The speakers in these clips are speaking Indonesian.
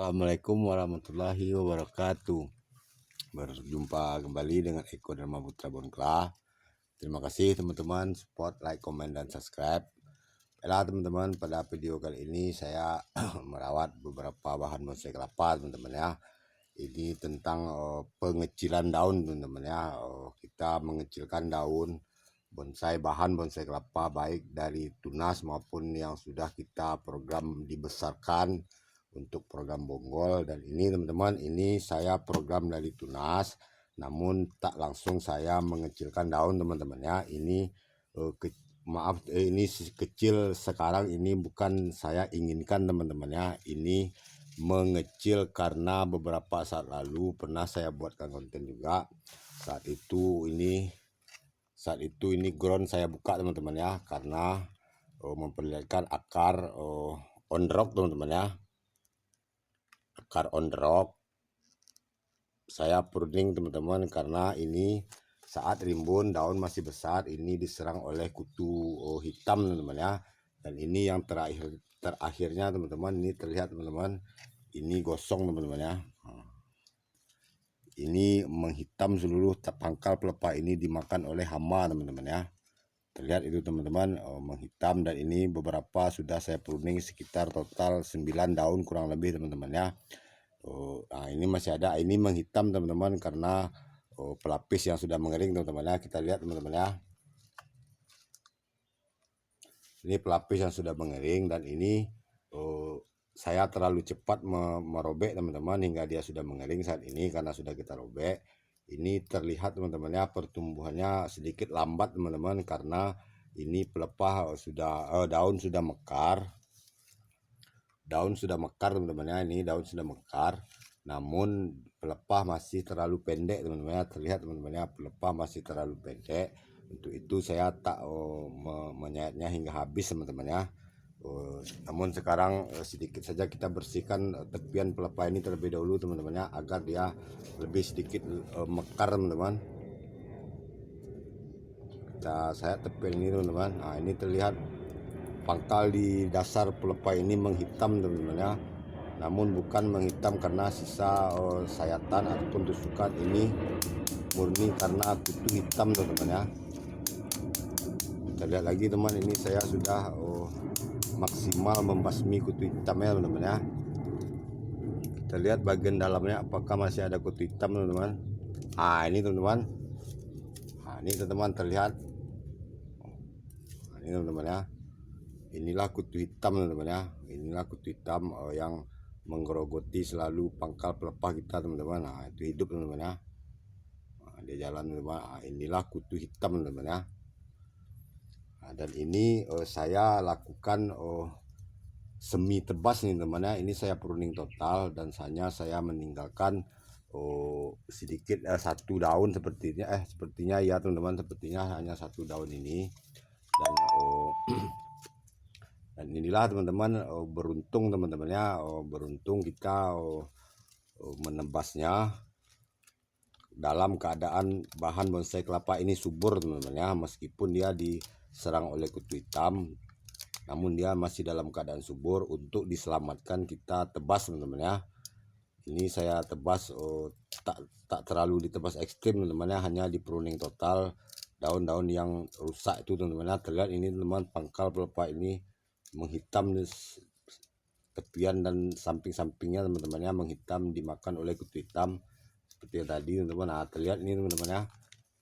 Assalamualaikum warahmatullahi wabarakatuh. Berjumpa kembali dengan Eko Dharma Putra Bonkla. Terima kasih teman-teman support, like, comment, dan subscribe. Baiklah teman-teman, pada video kali ini saya merawat beberapa bahan bonsai kelapa teman-teman ya. Ini tentang pengecilan daun teman-teman ya. Kita mengecilkan daun bonsai, bahan bonsai kelapa baik dari tunas maupun yang sudah kita program dibesarkan untuk program bonggol. Dan ini teman-teman, ini saya program dari tunas, namun tak langsung saya mengecilkan daun teman-teman ya. Ini ini kecil sekarang, ini bukan saya inginkan teman-teman ya. Ini mengecil karena beberapa saat lalu pernah saya buatkan konten juga. Saat itu ini ground saya buka teman-teman ya, karena memperlihatkan akar on rock teman-teman ya. Akar on rock saya pruning teman-teman, karena ini saat rimbun daun masih besar, ini diserang oleh kutu hitam teman-teman ya. Dan ini yang terakhirnya teman-teman, ini terlihat teman-teman, ini gosong teman-teman ya. Ini menghitam seluruh pangkal pelepah, ini dimakan oleh hama teman-teman ya. Terlihat itu teman-teman, menghitam. Dan ini beberapa sudah saya pruning, sekitar total 9 daun kurang lebih teman-teman ya. Nah ini masih ada, ini menghitam teman-teman karena pelapis yang sudah mengering teman-teman ya. Kita lihat teman-teman ya, ini pelapis yang sudah mengering. Dan ini saya terlalu cepat merobek teman-teman hingga dia sudah mengering saat ini, karena sudah kita robek. Ini terlihat teman-teman ya, pertumbuhannya sedikit lambat teman-teman, karena ini pelepah daun sudah mekar. Daun sudah mekar teman-teman ya, ini daun sudah mekar, namun pelepah masih terlalu pendek teman-teman ya. Terlihat teman-teman ya, pelepah masih terlalu pendek. Untuk itu saya tak menyayatnya hingga habis teman-teman ya. Namun sekarang sedikit saja kita bersihkan tepian pelepah ini terlebih dahulu teman-teman ya, agar dia lebih sedikit mekar teman-teman. Saya tepian ini teman-teman. Nah ini terlihat pangkal di dasar pelepah ini menghitam teman-teman ya. Namun bukan menghitam karena sisa sayatan ataupun tusukan, ini murni karena kutu hitam teman-teman ya. Kita lihat lagi teman, ini saya sudah maksimal membasmi kutu hitamnya teman-teman ya. Kita lihat bagian dalamnya apakah masih ada kutu hitam teman-teman. Nah ini teman-teman, nah ini teman-teman terlihat. Nah, ini teman-teman ya, inilah kutu hitam teman-teman ya. Inilah kutu hitam yang menggerogoti selalu pangkal pelepah kita teman-teman. Nah itu hidup teman-teman ya. Nah, dia jalan teman-teman. Nah, inilah kutu hitam teman-teman ya. Nah, dan ini saya lakukan semi tebas nih teman ya. Ini saya pruning total, dan hanya saya meninggalkan sedikit satu daun sepertinya ya teman-teman, sepertinya hanya satu daun ini. Dan inilah teman-teman, beruntung teman-teman ya, beruntung kita menebasnya dalam keadaan bahan bonsai kelapa ini subur teman-teman ya. Meskipun dia diserang oleh kutu hitam, namun dia masih dalam keadaan subur. Untuk diselamatkan kita tebas teman-teman ya. Ini saya tebas, tak terlalu ditebas ekstrim teman-teman ya, hanya di pruning total daun-daun yang rusak itu teman-teman ya. Terlihat ini teman, pangkal pelepah ini menghitam, tepian dan samping-sampingnya teman-teman ya, menghitam dimakan oleh kutu hitam seperti yang tadi teman-teman. Nah terlihat ini teman-teman ya,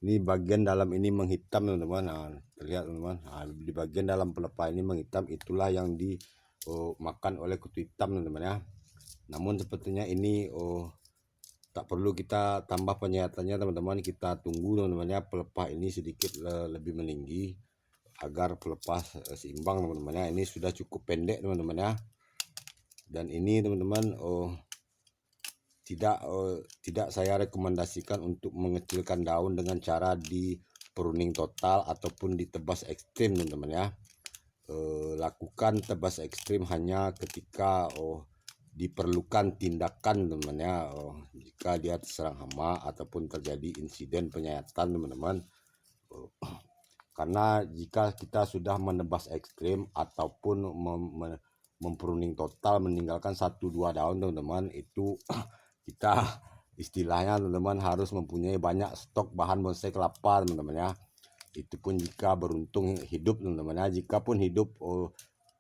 ini bagian dalam ini menghitam teman-teman. Nah terlihat teman-teman, nah, di bagian dalam pelepah ini menghitam, itulah yang dimakan oleh kutu hitam teman-teman ya. Namun sepertinya ini tak perlu kita tambah penyayatannya teman-teman. Kita tunggu teman-teman ya, pelepah ini sedikit lebih meninggi agar pelepah seimbang teman-teman ya. Ini sudah cukup pendek teman-teman ya. Dan ini teman-teman tidak saya rekomendasikan untuk mengecilkan daun dengan cara di pruning total ataupun ditebas ekstrim teman-teman ya. Lakukan tebas ekstrim hanya ketika diperlukan tindakan teman-teman ya, jika dia terserang hama ataupun terjadi insiden penyayatan teman-teman. Karena jika kita sudah menebas ekstrim ataupun mempruning total, meninggalkan 1-2 daun teman-teman, itu kita istilahnya teman-teman harus mempunyai banyak stok bahan bonsai kelapa teman-teman ya. Itu pun jika beruntung hidup teman-teman ya. Jika pun hidup,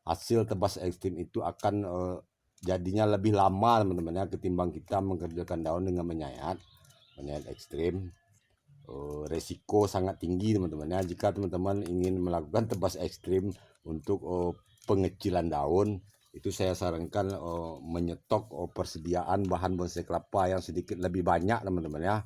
hasil tebas ekstrim itu akan jadinya lebih lama teman-teman ya, ketimbang kita mengerjakan daun dengan menyayat ekstrim. Resiko sangat tinggi teman-teman ya. Jika teman-teman ingin melakukan tebas ekstrim untuk pengecilan daun, itu saya sarankan menyetok persediaan bahan bonsai kelapa yang sedikit lebih banyak teman-teman ya.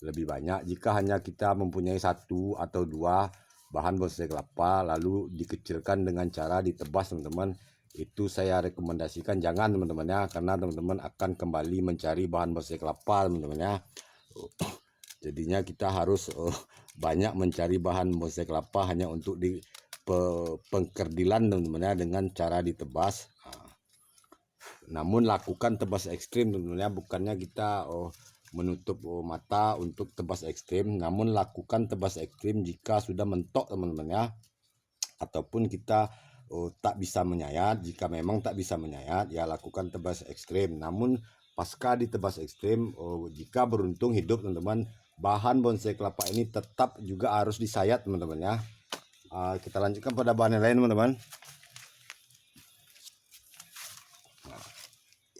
Lebih banyak. Jika hanya kita mempunyai 1 atau 2 bahan bonsai kelapa lalu dikecilkan dengan cara ditebas teman-teman, itu saya rekomendasikan jangan teman-teman ya, karena teman-teman akan kembali mencari bahan bonsai kelapa teman-teman ya. Jadinya kita harus banyak mencari bahan bonsai kelapa hanya untuk di pengkerdilan teman-teman ya, dengan cara ditebas. Namun lakukan tebas ekstrim teman-teman ya, bukannya kita menutup mata untuk tebas ekstrim, namun lakukan tebas ekstrim jika sudah mentok teman-teman ya, ataupun kita tak bisa menyayat. Jika memang tak bisa menyayat ya lakukan tebas ekstrim. Namun pasca ditebas ekstrim, jika beruntung hidup teman-teman, bahan bonsai kelapa ini tetap juga harus disayat teman-teman ya. Kita lanjutkan pada bahan yang lain teman-teman.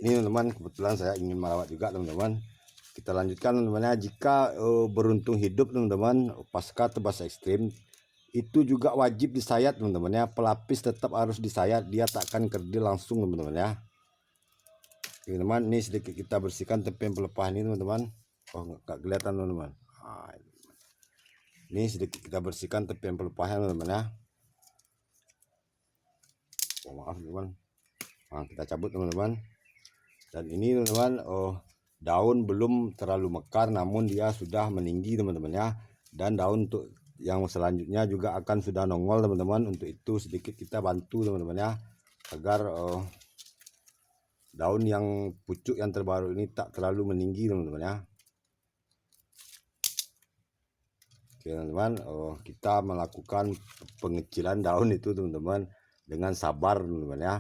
Ini teman-teman, kebetulan saya ingin merawat juga teman-teman. Kita lanjutkan teman-teman ya. Jika beruntung hidup teman-teman pasca tebas ekstrim, itu juga wajib disayat teman-teman ya. Pelapis tetap harus disayat, dia takkan kerdil langsung teman-teman ya. Oke teman, ini sedikit kita bersihkan tepian pelepah ini teman-teman. Nggak kelihatan teman-teman. Ini sedikit kita bersihkan tepian pelepahnya teman-teman ya. Maaf teman-teman. Kita cabut teman-teman. Dan ini teman-teman, daun belum terlalu mekar namun dia sudah meninggi teman-teman ya. Dan daun untuk yang selanjutnya juga akan sudah nongol teman-teman. Untuk itu sedikit kita bantu teman-teman ya, agar daun yang pucuk yang terbaru ini tak terlalu meninggi teman-teman ya. Oke teman-teman, kita melakukan pengecilan daun itu teman-teman dengan sabar teman-teman ya.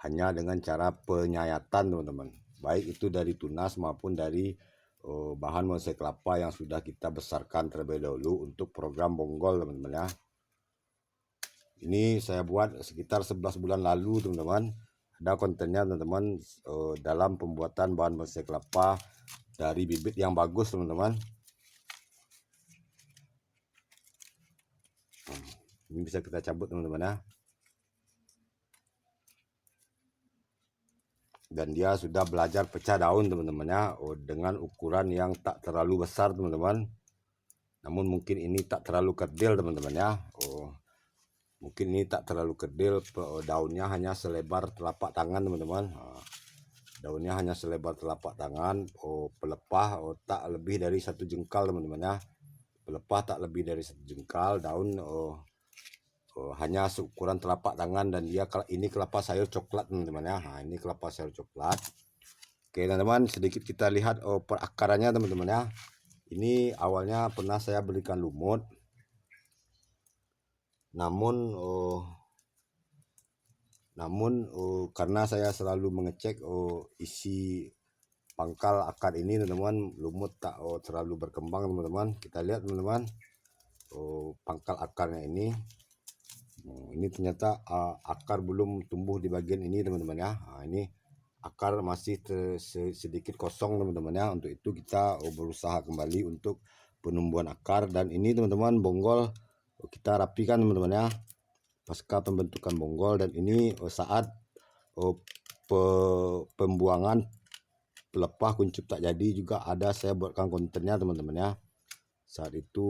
Hanya dengan cara penyayatan teman-teman, baik itu dari tunas maupun dari bahan bonsai kelapa yang sudah kita besarkan terlebih dahulu untuk program bonggol teman-teman ya. Ini saya buat sekitar 11 bulan lalu teman-teman. Ada kontennya teman-teman, dalam pembuatan bahan bonsai kelapa dari bibit yang bagus teman-teman. Ini bisa kita cabut teman-teman ya. Dan dia sudah belajar pecah daun teman-teman ya, dengan ukuran yang tak terlalu besar teman-teman. Namun mungkin ini tak terlalu kerdil teman-teman ya. Mungkin ini tak terlalu kerdil, daunnya hanya selebar telapak tangan teman-teman. Daunnya hanya selebar telapak tangan. Pelepah tak lebih dari 1 jengkal teman-teman ya. Pelepah tak lebih dari 1 jengkal. Daun hanya seukuran telapak tangan, dan dia ini kelapa sayur coklat teman-teman ya. Ini kelapa sayur coklat. Oke teman-teman, sedikit kita lihat perakarannya teman-teman ya. Ini awalnya pernah saya belikan lumut, namun karena saya selalu mengecek isi pangkal akar ini teman-teman, lumut tak terlalu berkembang teman-teman. Kita lihat teman-teman, pangkal akarnya ini. Ini ternyata akar belum tumbuh di bagian ini teman-teman ya. Ini akar masih sedikit kosong teman-teman ya. Untuk itu kita berusaha kembali untuk penumbuhan akar. Dan ini teman-teman, bonggol kita rapikan teman-teman ya pasca pembentukan bonggol. Dan ini saat pembuangan pelepah kuncup tak jadi juga ada saya buatkan kontennya teman-teman ya. Saat itu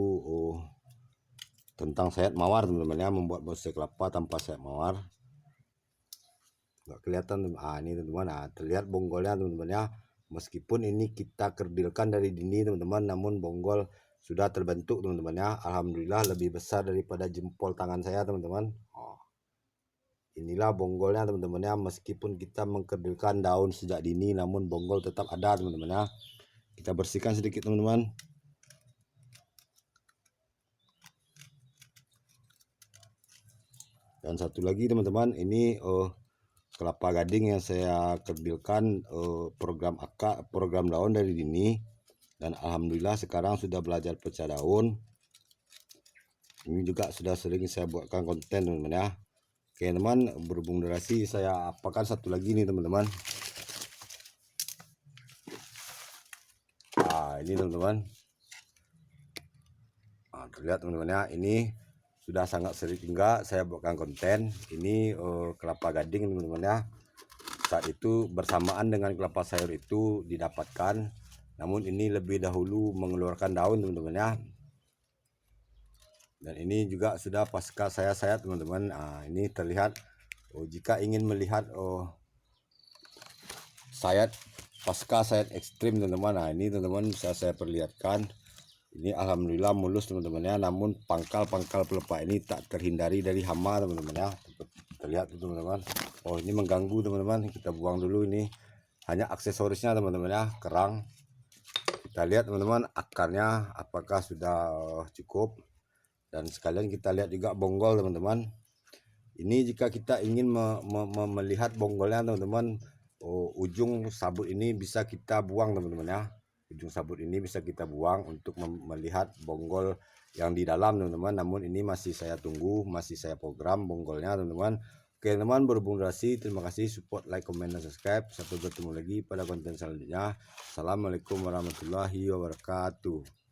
tentang sayat mawar teman-teman ya, membuat bonsai kelapa tanpa sayat mawar. Nggak kelihatan ini teman-teman. Terlihat bonggolnya teman-teman ya. Meskipun ini kita kerdilkan dari dini teman-teman, namun bonggol sudah terbentuk teman-teman ya. Alhamdulillah lebih besar daripada jempol tangan saya teman-teman. Inilah bonggolnya teman-teman ya. Meskipun kita mengkerdilkan daun sejak dini, namun bonggol tetap ada teman-teman ya. Kita bersihkan sedikit teman-teman. Dan satu lagi teman-teman, ini kelapa gading yang saya kerdilkan program program daun dari dini, dan alhamdulillah sekarang sudah belajar pecah daun. Ini juga sudah sering saya buatkan konten teman-teman ya. Oke teman, berhubung durasi saya apakan satu lagi nih teman-teman. Ini teman-teman, terlihat teman-teman ya, ini sudah sangat sering juga saya buatkan konten. Ini kelapa gading teman-teman ya. Saat itu bersamaan dengan kelapa sayur itu didapatkan, namun ini lebih dahulu mengeluarkan daun teman-teman ya. Dan ini juga sudah pasca saya sayat teman-teman. Ini terlihat jika ingin melihat sayat pasca sayat ekstrim teman-teman. Ini teman-teman bisa saya perlihatkan. Ini alhamdulillah mulus teman-teman ya, namun pangkal-pangkal pelepah ini tak terhindari dari hama teman-teman ya. Terlihat teman-teman. Ini mengganggu teman-teman, kita buang dulu. Ini hanya aksesorisnya teman-teman ya, kerang. Kita lihat teman-teman akarnya apakah sudah cukup. Dan sekalian kita lihat juga bonggol teman-teman. Ini jika kita ingin melihat bonggolnya teman-teman, ujung sabut ini bisa kita buang teman-teman ya. Ujung sabut ini bisa kita buang untuk melihat bonggol yang di dalam teman-teman. Namun ini masih saya tunggu, masih saya program bonggolnya teman-teman. Oke teman, berhubung durasi, terima kasih support, like, comment, dan subscribe. Sampai bertemu lagi pada konten selanjutnya. Assalamualaikum warahmatullahi wabarakatuh.